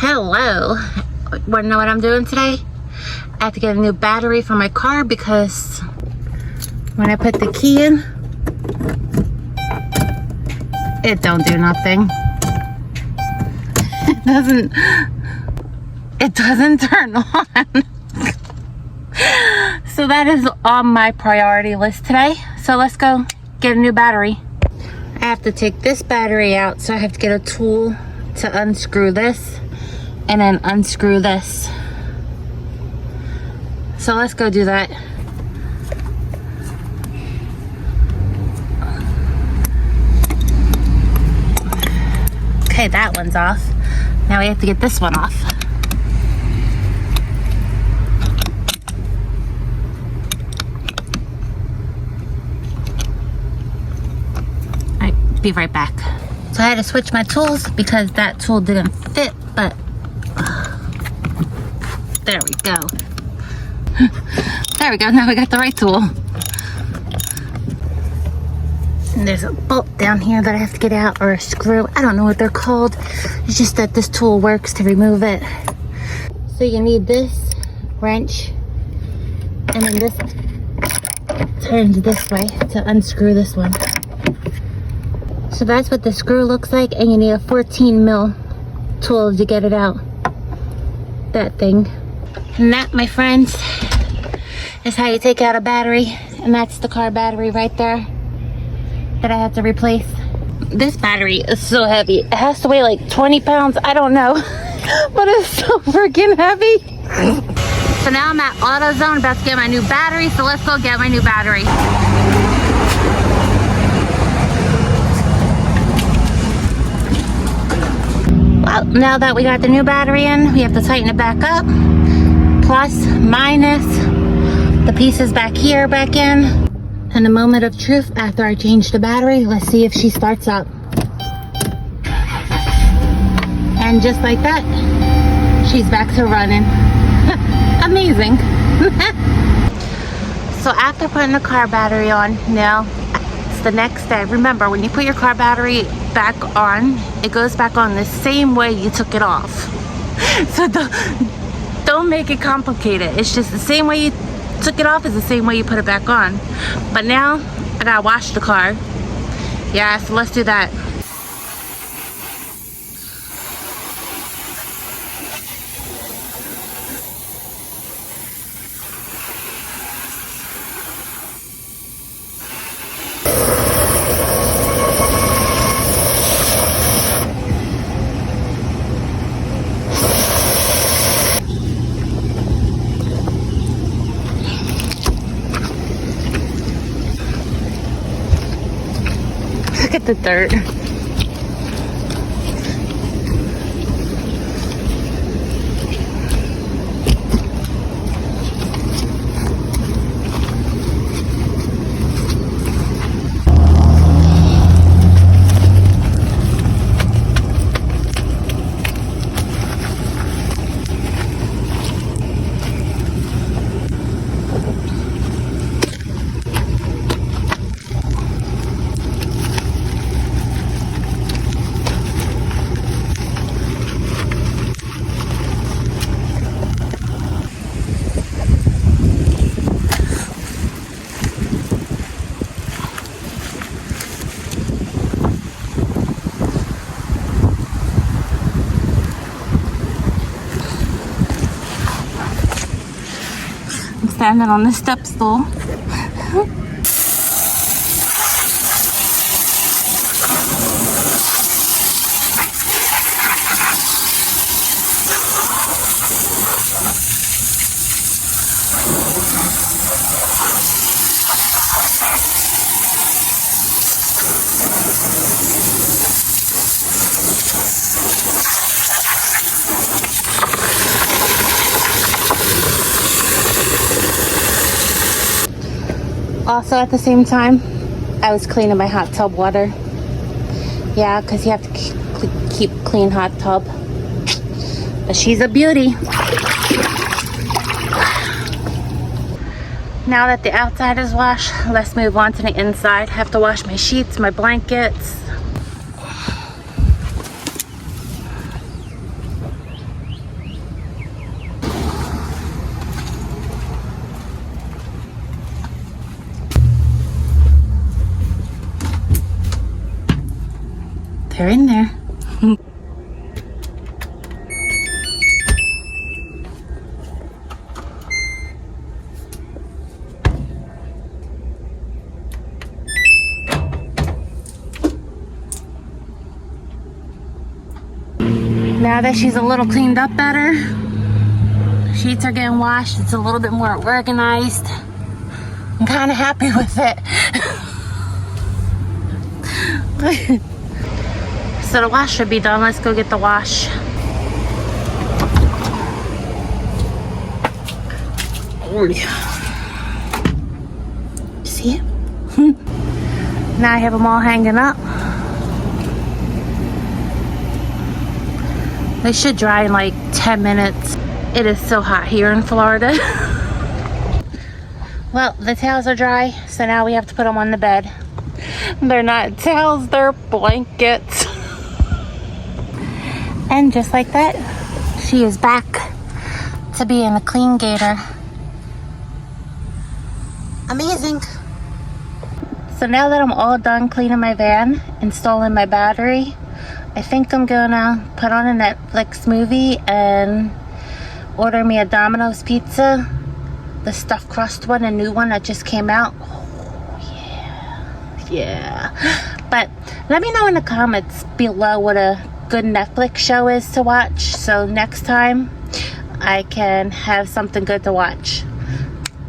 Hello. Want to know what I'm doing today? I have to get a new battery for my car because when I put the key in, it don't do nothing. It doesn't turn on. So that is on my priority list today. So let's go get a new battery. I have to take this battery out, so I have to get a tool to unscrew this and then unscrew this. So let's go do that. Okay, that one's off. Now we have to get this one off. Alright, be right back. So I had to switch my tools because that tool didn't fit, but there we go. There we go, now we got the right tool. And there's a bolt down here that I have to get out, or a screw. I don't know what they're called. It's just that this tool works to remove it. So you need this wrench, and then this turns this way to unscrew this one. So that's what the screw looks like, and you need a 14 mil tool to get it out. That thing. And that, my friends, is how you take out a battery. And that's the car battery right there that I had to replace. This battery is so heavy. It has to weigh like 20 pounds. I don't know. But it's so freaking heavy. So now I'm at AutoZone about to get my new battery. So let's go get my new battery. Well, now that we got the new battery in, we have to tighten it back up. Plus, minus, the pieces back here, back in. And a moment of truth after I change the battery. Let's see if she starts up. And just like that, she's back to running. Amazing. So after putting the car battery on, now it's the next day. Remember, when you put your car battery back on, it goes back on the same way you took it off. So don't make it complicated. It's just the same way you took it off is the same way you put it back on. But now I gotta wash the car. Yeah, so let's do that. Look at the dirt. Standing on the step stool. Also at the same time, I was cleaning my hot tub water. Yeah, because you have to keep clean hot tub. But she's a beauty. Now that the outside is washed, let's move on to the inside. I have to wash my sheets, my blankets. They're in there. Now that she's a little cleaned up better, sheets are getting washed, it's a little bit more organized. I'm kind of happy with it. So the wash should be done. Let's go get the wash. Oh yeah. See it? Now I have them all hanging up. They should dry in like 10 minutes. It is so hot here in Florida. Well, the towels are dry, so now we have to put them on the bed. They're not towels, they're blankets. And just like that, she is back to being a clean gator. Amazing. So now that I'm all done cleaning my van, installing my battery, I think I'm gonna put on a Netflix movie and order me a Domino's pizza. The stuffed crust one, a new one that just came out. Oh, yeah. But let me know in the comments below what a good Netflix show is to watch, so next time I can have something good to watch.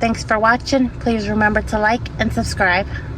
Thanks for watching. Please remember to like and subscribe.